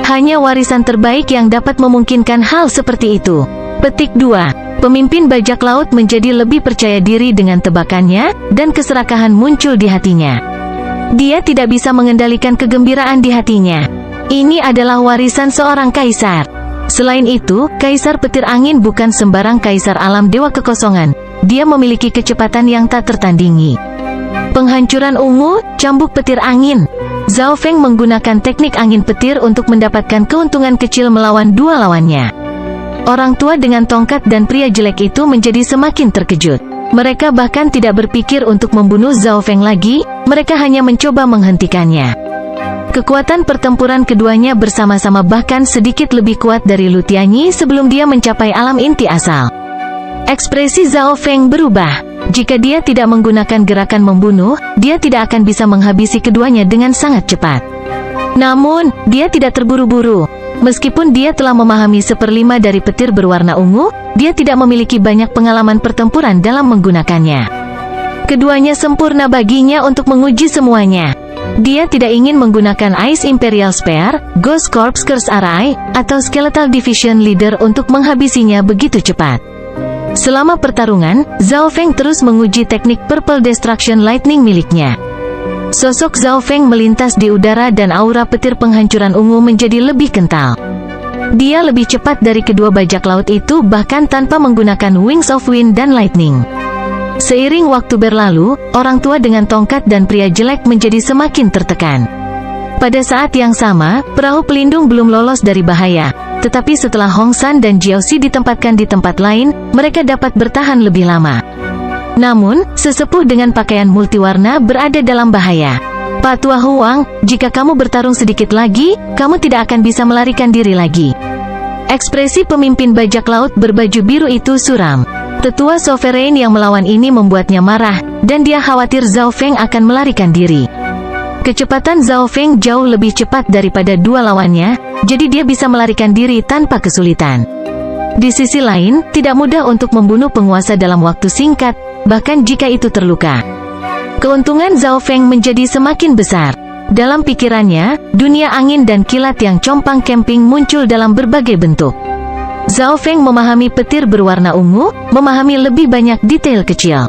Hanya warisan terbaik yang dapat memungkinkan hal seperti itu. Petik 2. Pemimpin bajak laut menjadi lebih percaya diri dengan tebakannya, dan keserakahan muncul di hatinya. Dia tidak bisa mengendalikan kegembiraan di hatinya. Ini adalah warisan seorang kaisar. Selain itu, Kaisar Petir Angin bukan sembarang kaisar alam dewa kekosongan. Dia memiliki kecepatan yang tak tertandingi. Penghancuran ungu, cambuk petir angin. Zhao Feng menggunakan teknik angin petir untuk mendapatkan keuntungan kecil melawan dua lawannya. Orang tua dengan tongkat dan pria jelek itu menjadi semakin terkejut. Mereka bahkan tidak berpikir untuk membunuh Zhao Feng lagi, mereka hanya mencoba menghentikannya. Kekuatan pertempuran keduanya bersama-sama bahkan sedikit lebih kuat dari Lu Tianyi sebelum dia mencapai alam inti asal. Ekspresi Zhao Feng berubah. Jika dia tidak menggunakan gerakan membunuh, dia tidak akan bisa menghabisi keduanya dengan sangat cepat. Namun, dia tidak terburu-buru. Meskipun dia telah memahami 1/5 dari petir berwarna ungu, dia tidak memiliki banyak pengalaman pertempuran dalam menggunakannya. Keduanya sempurna baginya untuk menguji semuanya. Dia tidak ingin menggunakan Ice Imperial Spear, Ghost Corps Curse Array, atau Skeletal Division Leader untuk menghabisinya begitu cepat. Selama pertarungan, Zhao Feng terus menguji teknik Purple Destruction Lightning miliknya. Sosok Zhao Feng melintas di udara dan aura petir penghancuran ungu menjadi lebih kental. Dia lebih cepat dari kedua bajak laut itu bahkan tanpa menggunakan Wings of Wind dan Lightning. Seiring waktu berlalu, orang tua dengan tongkat dan pria jelek menjadi semakin tertekan. Pada saat yang sama, perahu pelindung belum lolos dari bahaya. Tetapi setelah Hong San dan Jiao Xi ditempatkan di tempat lain, mereka dapat bertahan lebih lama. Namun, sesepuh dengan pakaian multiwarna berada dalam bahaya. Pak Tua Huang, jika kamu bertarung sedikit lagi, kamu tidak akan bisa melarikan diri lagi. Ekspresi pemimpin bajak laut berbaju biru itu suram. Tetua Sovereign yang melawan ini membuatnya marah, dan dia khawatir Zhao Feng akan melarikan diri. Kecepatan Zhao Feng jauh lebih cepat daripada dua lawannya, jadi dia bisa melarikan diri tanpa kesulitan. Di sisi lain, tidak mudah untuk membunuh penguasa dalam waktu singkat, bahkan jika itu terluka. Keuntungan Zhao Feng menjadi semakin besar. Dalam pikirannya, dunia angin dan kilat yang compang camping muncul dalam berbagai bentuk. Zhao Feng memahami petir berwarna ungu, memahami lebih banyak detail kecil.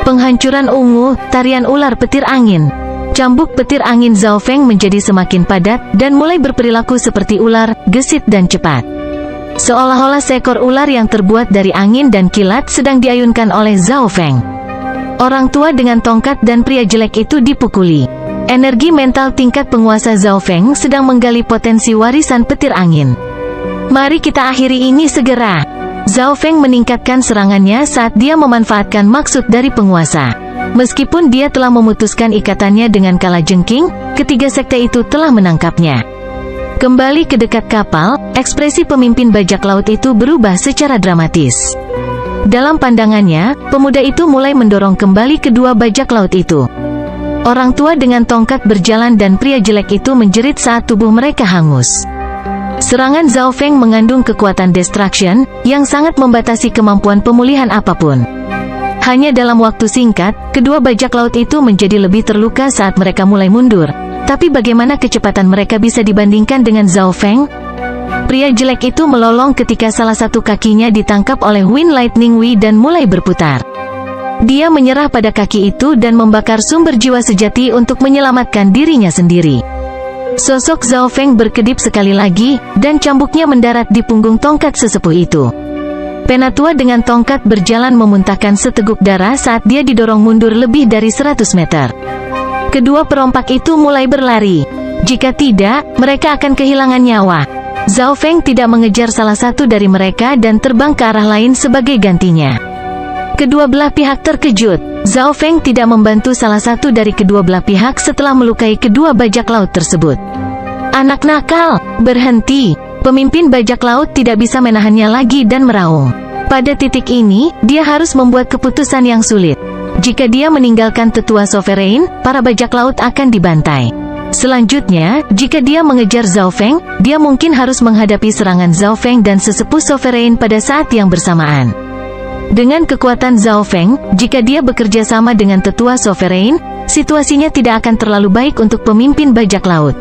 Penghancuran ungu, tarian ular petir angin. Cambuk petir angin Zhao Feng menjadi semakin padat, dan mulai berperilaku seperti ular, gesit dan cepat. Seolah-olah seekor ular yang terbuat dari angin dan kilat sedang diayunkan oleh Zhao Feng. Orang tua dengan tongkat dan pria jelek itu dipukuli. Energi mental tingkat penguasa Zhao Feng sedang menggali potensi warisan petir angin. Mari kita akhiri ini segera. Zhao Feng meningkatkan serangannya saat dia memanfaatkan maksud dari penguasa. Meskipun dia telah memutuskan ikatannya dengan kalajengking, ketiga sekte itu telah menangkapnya. Kembali ke dekat kapal, ekspresi pemimpin bajak laut itu berubah secara dramatis. Dalam pandangannya, pemuda itu mulai mendorong kembali kedua bajak laut itu. Orang tua dengan tongkat berjalan dan pria jelek itu menjerit saat tubuh mereka hangus. Serangan Zhao Feng mengandung kekuatan destruction, yang sangat membatasi kemampuan pemulihan apapun. Hanya dalam waktu singkat, kedua bajak laut itu menjadi lebih terluka saat mereka mulai mundur. Tapi bagaimana kecepatan mereka bisa dibandingkan dengan Zhao Feng? Pria jelek itu melolong ketika salah satu kakinya ditangkap oleh Wind Lightning Wei dan mulai berputar. Dia menyerah pada kaki itu dan membakar sumber jiwa sejati untuk menyelamatkan dirinya sendiri. Sosok Zhao Feng berkedip sekali lagi, dan cambuknya mendarat di punggung tongkat sesepuh itu. Penatua dengan tongkat berjalan memuntahkan seteguk darah saat dia didorong mundur lebih dari 100 meter. Kedua perompak itu mulai berlari. Jika tidak, mereka akan kehilangan nyawa. Zhao Feng tidak mengejar salah satu dari mereka dan terbang ke arah lain sebagai gantinya. Kedua belah pihak terkejut. Zhao Feng tidak membantu salah satu dari kedua belah pihak setelah melukai kedua bajak laut tersebut. Anak nakal, berhenti. Pemimpin bajak laut tidak bisa menahannya lagi dan meraung. Pada titik ini, dia harus membuat keputusan yang sulit. Jika dia meninggalkan tetua Sovereign, para bajak laut akan dibantai. Selanjutnya, jika dia mengejar Zhao Feng, dia mungkin harus menghadapi serangan Zhao Feng dan sesepuh Sovereign pada saat yang bersamaan. Dengan kekuatan Zhao Feng, jika dia bekerja sama dengan tetua Sovereign, situasinya tidak akan terlalu baik untuk pemimpin bajak laut.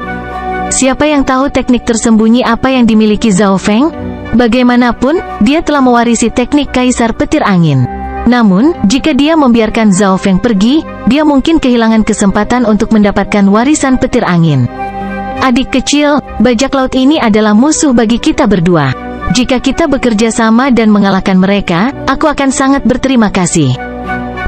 Siapa yang tahu teknik tersembunyi apa yang dimiliki Zhao Feng? Bagaimanapun, dia telah mewarisi teknik Kaisar Petir Angin. Namun, jika dia membiarkan Zhao Feng pergi, dia mungkin kehilangan kesempatan untuk mendapatkan warisan petir angin. Adik kecil, bajak laut ini adalah musuh bagi kita berdua. Jika kita bekerja sama dan mengalahkan mereka, aku akan sangat berterima kasih.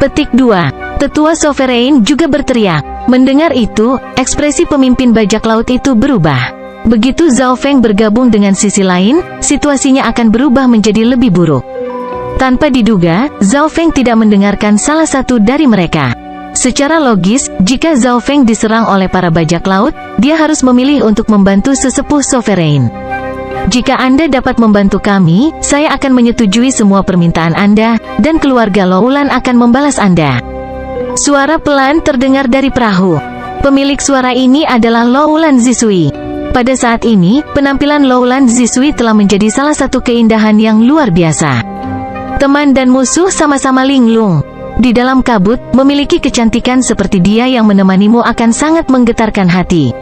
Petik 2. Tetua Sovereign juga berteriak. Mendengar itu, ekspresi pemimpin bajak laut itu berubah. Begitu Zhao Feng bergabung dengan sisi lain, situasinya akan berubah menjadi lebih buruk. Tanpa diduga, Zhao Feng tidak mendengarkan salah satu dari mereka. Secara logis, jika Zhao Feng diserang oleh para bajak laut, dia harus memilih untuk membantu sesepuh Sovereign. Jika Anda dapat membantu kami, saya akan menyetujui semua permintaan Anda, dan keluarga Loulan akan membalas Anda. Suara pelan terdengar dari perahu. Pemilik suara ini adalah Loulan Zisui. Pada saat ini, penampilan Loulan Zisui telah menjadi salah satu keindahan yang luar biasa. Teman dan musuh sama-sama linglung. Di dalam kabut, memiliki kecantikan seperti dia yang menemanimu akan sangat menggetarkan hati.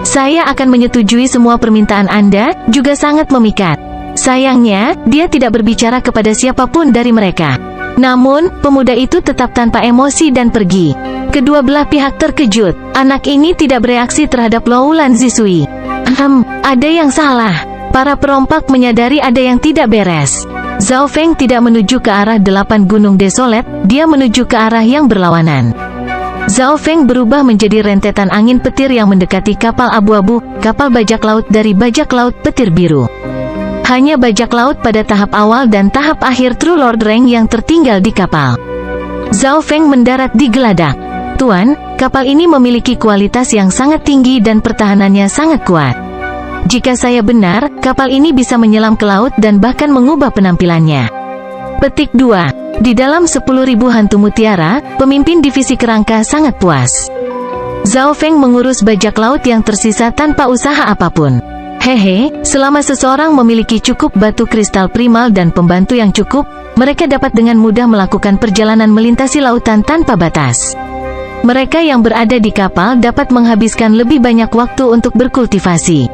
Saya akan menyetujui semua permintaan Anda, juga sangat memikat. Sayangnya, dia tidak berbicara kepada siapapun dari mereka. Namun, pemuda itu tetap tanpa emosi dan pergi. Kedua belah pihak terkejut. Anak ini tidak bereaksi terhadap Loulan Zisui. Ada yang salah. Para perompak menyadari ada yang tidak beres. Zhao Feng tidak menuju ke arah 8 gunung desolet, dia menuju ke arah yang berlawanan. Zhao Feng berubah menjadi rentetan angin petir yang mendekati kapal abu-abu, kapal bajak laut dari bajak laut petir biru. Hanya bajak laut pada tahap awal dan tahap akhir True Lord Rank yang tertinggal di kapal. Zhao Feng mendarat di geladak. Tuan, kapal ini memiliki kualitas yang sangat tinggi dan pertahanannya sangat kuat. Jika saya benar, kapal ini bisa menyelam ke laut dan bahkan mengubah penampilannya. Petik 2. Di dalam 10.000 hantu mutiara, pemimpin divisi kerangka sangat puas. Zhao Feng mengurus bajak laut yang tersisa tanpa usaha apapun. Hehe, selama seseorang memiliki cukup batu kristal primal dan pembantu yang cukup, mereka dapat dengan mudah melakukan perjalanan melintasi lautan tanpa batas. Mereka yang berada di kapal dapat menghabiskan lebih banyak waktu untuk berkultivasi.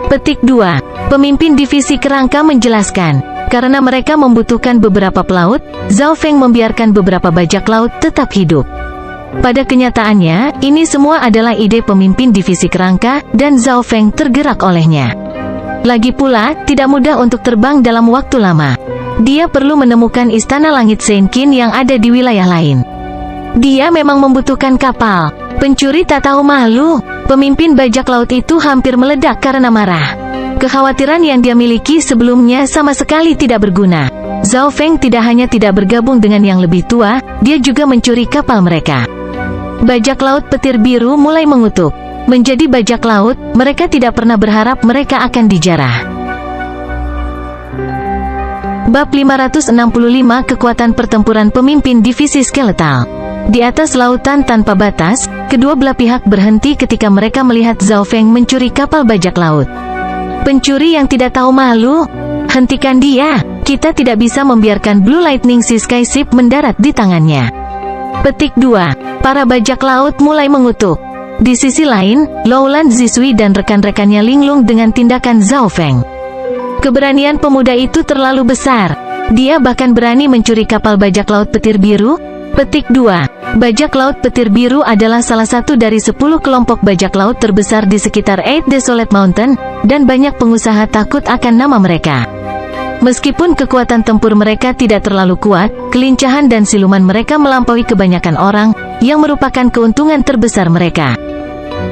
Petik 2. Pemimpin divisi kerangka menjelaskan. Karena mereka membutuhkan beberapa pelaut, Zhao Feng membiarkan beberapa bajak laut tetap hidup. Pada kenyataannya, ini semua adalah ide pemimpin divisi kerangka, dan Zhao Feng tergerak olehnya. Lagi pula, tidak mudah untuk terbang dalam waktu lama. Dia perlu menemukan istana langit Senkin yang ada di wilayah lain. Dia memang membutuhkan kapal. Pencuri tak tahu malu. Pemimpin bajak laut itu hampir meledak karena marah. Kekhawatiran yang dia miliki sebelumnya sama sekali tidak berguna. Zhao Feng tidak hanya tidak bergabung dengan yang lebih tua, dia juga mencuri kapal mereka. Bajak laut petir biru mulai mengutuk. Menjadi bajak laut, mereka tidak pernah berharap mereka akan dijarah. Bab 565 Kekuatan Pertempuran Pemimpin Divisi Skeletal. Di atas lautan tanpa batas, kedua belah pihak berhenti ketika mereka melihat Zhao Feng mencuri kapal bajak laut. Pencuri yang tidak tahu malu. Hentikan dia. Kita tidak bisa membiarkan Blue Lightning Sea Sky Ship mendarat di tangannya. Petik 2. Para bajak laut mulai mengutuk. Di sisi lain, Loulan Zisui dan rekan-rekannya linglung dengan tindakan Zhao Feng. Keberanian pemuda itu terlalu besar. Dia bahkan berani mencuri kapal bajak laut petir biru. Petik 2. Bajak laut petir biru adalah salah satu dari 10 kelompok bajak laut terbesar di sekitar Eight Desolate Mountain, dan banyak pengusaha takut akan nama mereka. Meskipun kekuatan tempur mereka tidak terlalu kuat, kelincahan dan siluman mereka melampaui kebanyakan orang, yang merupakan keuntungan terbesar mereka.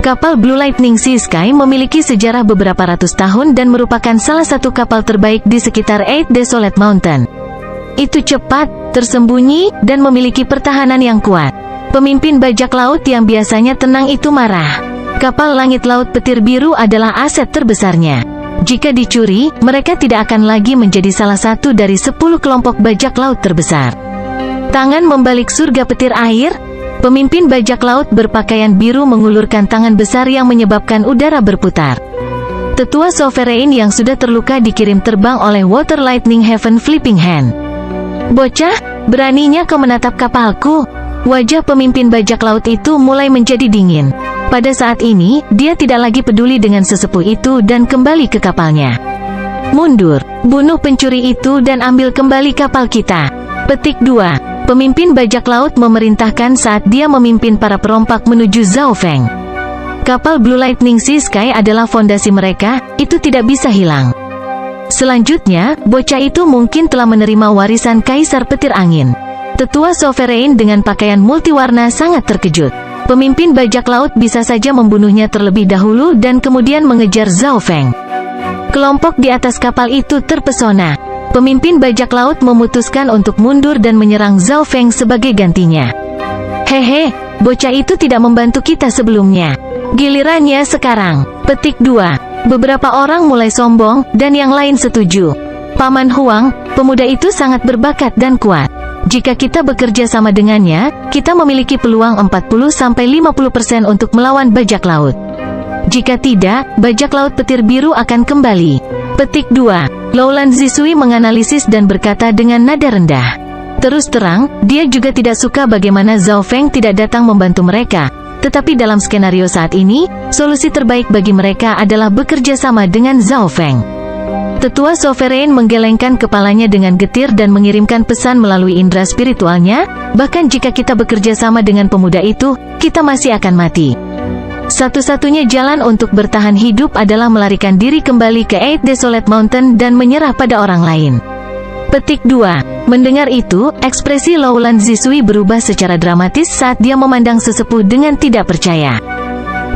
Kapal Blue Lightning Sea Sky memiliki sejarah beberapa ratus tahun dan merupakan salah satu kapal terbaik di sekitar Eight Desolate Mountain. Itu cepat, tersembunyi, dan memiliki pertahanan yang kuat. Pemimpin bajak laut yang biasanya tenang itu marah. Kapal langit laut petir biru adalah aset terbesarnya. Jika dicuri, mereka tidak akan lagi menjadi salah satu dari 10 kelompok bajak laut terbesar. Tangan membalik surga petir air. Pemimpin bajak laut berpakaian biru mengulurkan tangan besar yang menyebabkan udara berputar. Tetua Sovereign yang sudah terluka dikirim terbang oleh Water Lightning Heaven Flipping Hand. "Bocah, beraninya kau menatap kapalku?" Wajah pemimpin bajak laut itu mulai menjadi dingin. Pada saat ini, dia tidak lagi peduli dengan sesepuh itu dan kembali ke kapalnya. "Mundur, bunuh pencuri itu dan ambil kembali kapal kita." Petik 2. Pemimpin bajak laut memerintahkan saat dia memimpin para perompak menuju Zhao Feng. Kapal Blue Lightning Sea Sky adalah fondasi mereka, itu tidak bisa hilang. Selanjutnya, bocah itu mungkin telah menerima warisan Kaisar Petir Angin. Tetua Sovereign dengan pakaian multiwarna sangat terkejut. Pemimpin bajak laut bisa saja membunuhnya terlebih dahulu dan kemudian mengejar Zhao Feng. Kelompok di atas kapal itu terpesona. Pemimpin bajak laut memutuskan untuk mundur dan menyerang Zhao Feng sebagai gantinya. "Hehe, bocah itu tidak membantu kita sebelumnya. Gilirannya sekarang." Petik 2. Beberapa orang mulai sombong, dan yang lain setuju. "Paman Huang, pemuda itu sangat berbakat dan kuat. Jika kita bekerja sama dengannya, kita memiliki peluang 40-50% untuk melawan bajak laut. Jika tidak, bajak laut petir biru akan kembali." Petik 2. Lowland Zisui menganalisis dan berkata dengan nada rendah. Terus terang, dia juga tidak suka bagaimana Zhao Feng tidak datang membantu mereka. Tetapi dalam skenario saat ini, solusi terbaik bagi mereka adalah bekerja sama dengan Zhao Feng. Tetua Sovereign menggelengkan kepalanya dengan getir dan mengirimkan pesan melalui indera spiritualnya, "Bahkan jika kita bekerja sama dengan pemuda itu, kita masih akan mati. Satu-satunya jalan untuk bertahan hidup adalah melarikan diri kembali ke Eight Desolate Mountain dan menyerah pada orang lain." Petik 2. Mendengar itu, ekspresi Lowland Zisui berubah secara dramatis saat dia memandang sesepuh dengan tidak percaya.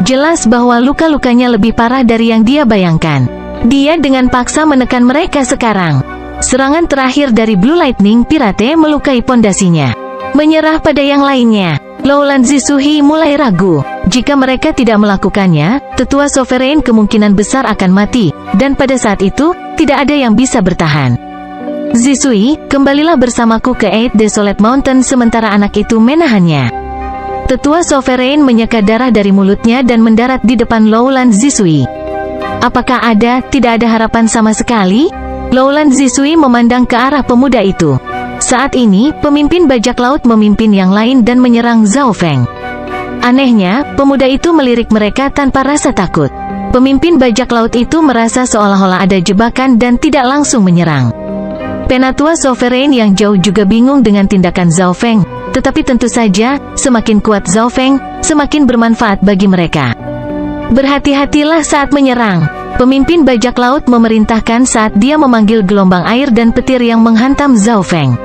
Jelas bahwa luka-lukanya lebih parah dari yang dia bayangkan. Dia dengan paksa menekan mereka sekarang. Serangan terakhir dari Blue Lightning Pirate melukai pondasinya. Menyerah pada yang lainnya. Lowland Zisui mulai ragu. Jika mereka tidak melakukannya, Tetua Sovereign kemungkinan besar akan mati, dan pada saat itu, tidak ada yang bisa bertahan. "Zisui, kembalilah bersamaku ke Eight Desolate Mountain," sementara anak itu menahannya. Tetua Sovereign menyeka darah dari mulutnya dan mendarat di depan Lowland Zisui. "Apakah tidak ada harapan sama sekali?" Lowland Zisui memandang ke arah pemuda itu. Saat ini, pemimpin bajak laut memimpin yang lain dan menyerang Zhao Feng. Anehnya, pemuda itu melirik mereka tanpa rasa takut. Pemimpin bajak laut itu merasa seolah-olah ada jebakan dan tidak langsung menyerang. Penatua Sovereign yang jauh juga bingung dengan tindakan Zhao Feng, tetapi tentu saja, semakin kuat Zhao Feng, semakin bermanfaat bagi mereka. "Berhati-hatilah saat menyerang," pemimpin bajak laut memerintahkan saat dia memanggil gelombang air dan petir yang menghantam Zhao Feng.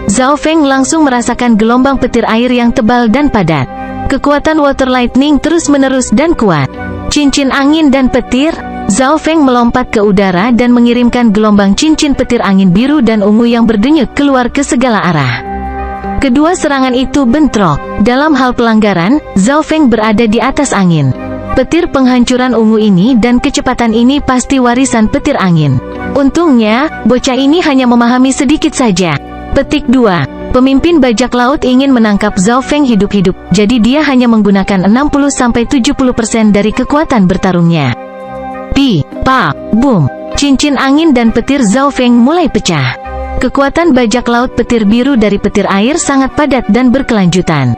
Zhao Feng langsung merasakan gelombang petir air yang tebal dan padat. Kekuatan Water Lightning terus-menerus dan kuat. Cincin angin dan petir. Zhao Feng melompat ke udara dan mengirimkan gelombang cincin petir angin biru dan ungu yang berdenyut keluar ke segala arah. Kedua serangan itu bentrok. Dalam hal pelanggaran, Zhao Feng berada di atas angin. Petir penghancuran ungu ini dan kecepatan ini pasti warisan petir angin. Untungnya, bocah ini hanya memahami sedikit saja. Petik 2. Pemimpin bajak laut ingin menangkap Zhao Feng hidup-hidup, jadi dia hanya menggunakan 60-70% dari kekuatan bertarungnya. Boom. Cincin angin dan petir Zhao Feng mulai pecah. Kekuatan bajak laut petir biru dari petir air sangat padat dan berkelanjutan.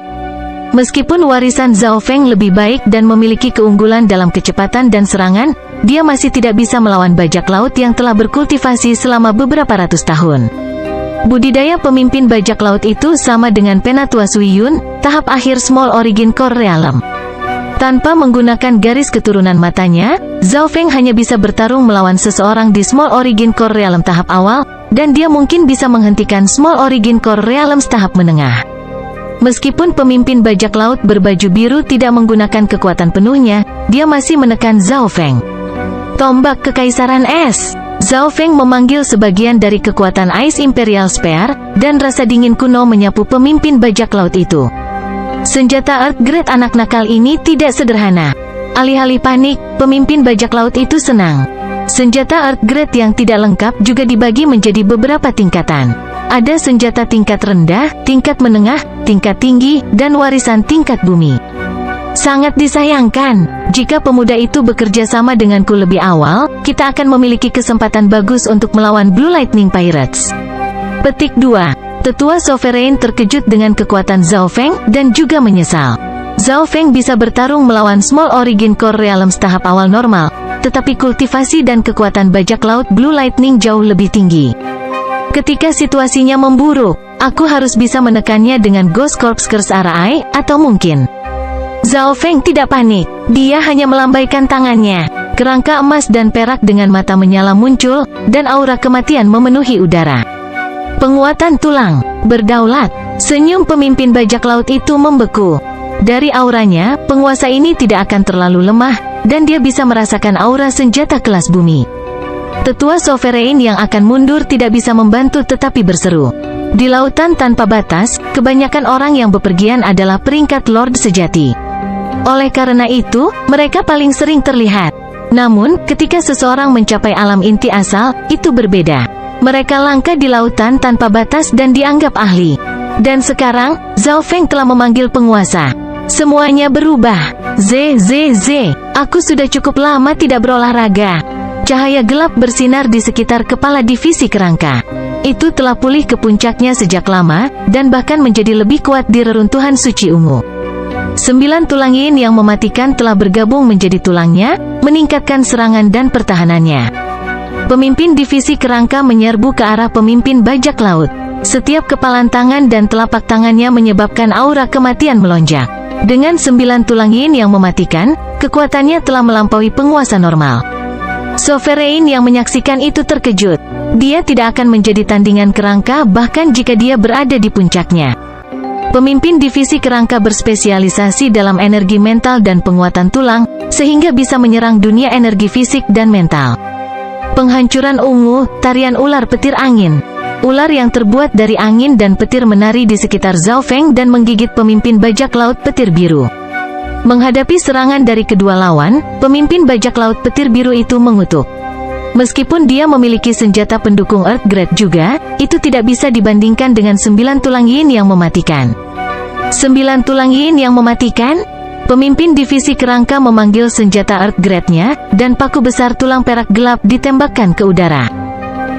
Meskipun warisan Zhao Feng lebih baik dan memiliki keunggulan dalam kecepatan dan serangan, dia masih tidak bisa melawan bajak laut yang telah berkultivasi selama beberapa ratus tahun. Budidaya pemimpin bajak laut itu sama dengan Penatua Suiyun, tahap akhir Small Origin Core Realm. Tanpa menggunakan garis keturunan matanya, Zhao Feng hanya bisa bertarung melawan seseorang di Small Origin Core Realm tahap awal, dan dia mungkin bisa menghentikan Small Origin Core Realms tahap menengah. Meskipun pemimpin bajak laut berbaju biru tidak menggunakan kekuatan penuhnya, dia masih menekan Zhao Feng. Tombak Kekaisaran Es. Zhao Feng memanggil sebagian dari kekuatan Ice Imperial Spear, dan rasa dingin kuno menyapu pemimpin bajak laut itu. Senjata Earth Grade anak nakal ini tidak sederhana. Alih-alih panik, pemimpin bajak laut itu senang. Senjata Earth Grade yang tidak lengkap juga dibagi menjadi beberapa tingkatan. Ada senjata tingkat rendah, tingkat menengah, tingkat tinggi, dan warisan tingkat bumi. Sangat disayangkan, jika pemuda itu bekerja sama denganku lebih awal, kita akan memiliki kesempatan bagus untuk melawan Blue Lightning Pirates. Petik 2. Tetua Sovereign terkejut dengan kekuatan Zhao Feng, dan juga menyesal. Zhao Feng bisa bertarung melawan Small Origin Core Realms tahap awal normal, tetapi kultivasi dan kekuatan bajak laut Blue Lightning jauh lebih tinggi. Ketika situasinya memburuk, aku harus bisa menekannya dengan Ghost Corpse Curse Arai, atau mungkin... Zhao Feng tidak panik, dia hanya melambaikan tangannya. Kerangka emas dan perak dengan mata menyala muncul, dan aura kematian memenuhi udara. Penguatan tulang, berdaulat, senyum pemimpin bajak laut itu membeku. Dari auranya, penguasa ini tidak akan terlalu lemah, dan dia bisa merasakan aura senjata kelas bumi. Tetua Sovereign yang akan mundur tidak bisa membantu tetapi berseru. Di lautan tanpa batas, kebanyakan orang yang bepergian adalah peringkat Lord sejati. Oleh karena itu, mereka paling sering terlihat. Namun, ketika seseorang mencapai alam inti asal, itu berbeda. Mereka langka di lautan tanpa batas dan dianggap ahli. Dan sekarang, Zhao Feng telah memanggil penguasa. Semuanya berubah. Aku sudah cukup lama tidak berolahraga. Cahaya gelap bersinar di sekitar kepala divisi kerangka. Itu telah pulih ke puncaknya sejak lama, dan bahkan menjadi lebih kuat di reruntuhan suci ungu. 9 tulang yin yang mematikan telah bergabung menjadi tulangnya, meningkatkan serangan dan pertahanannya. Pemimpin divisi kerangka menyerbu ke arah pemimpin bajak laut. Setiap kepalan tangan dan telapak tangannya menyebabkan aura kematian melonjak. Dengan 9 tulang yin yang mematikan, kekuatannya telah melampaui penguasa normal. Sovereign yang menyaksikan itu terkejut. Dia tidak akan menjadi tandingan kerangka bahkan jika dia berada di puncaknya. Pemimpin divisi kerangka berspesialisasi dalam energi mental dan penguatan tulang, sehingga bisa menyerang dunia energi fisik dan mental. Penghancuran ungu, tarian ular petir angin. Ular yang terbuat dari angin dan petir menari di sekitar Zhao Feng dan menggigit pemimpin bajak laut petir biru. Menghadapi serangan dari kedua lawan, pemimpin bajak laut petir biru itu mengutuk. Meskipun dia memiliki senjata pendukung Earth Grade juga, itu tidak bisa dibandingkan dengan 9 tulang yin yang mematikan. 9 tulang yin yang mematikan? Pemimpin divisi kerangka memanggil senjata Earth Grade-nya, dan paku besar tulang perak gelap ditembakkan ke udara.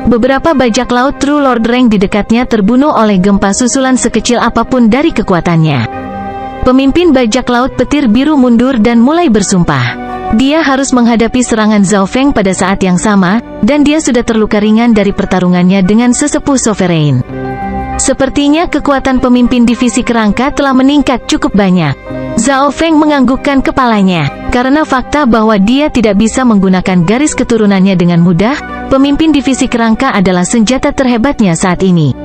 Beberapa bajak laut True Lord Rank di dekatnya terbunuh oleh gempa susulan sekecil apapun dari kekuatannya. Pemimpin bajak laut petir biru mundur dan mulai bersumpah. Dia harus menghadapi serangan Zhao Feng pada saat yang sama, dan dia sudah terluka ringan dari pertarungannya dengan sesepuh Sovereign. Sepertinya kekuatan pemimpin divisi kerangka telah meningkat cukup banyak. Zhao Feng menganggukkan kepalanya. Karena fakta bahwa dia tidak bisa menggunakan garis keturunannya dengan mudah, pemimpin divisi kerangka adalah senjata terhebatnya saat ini.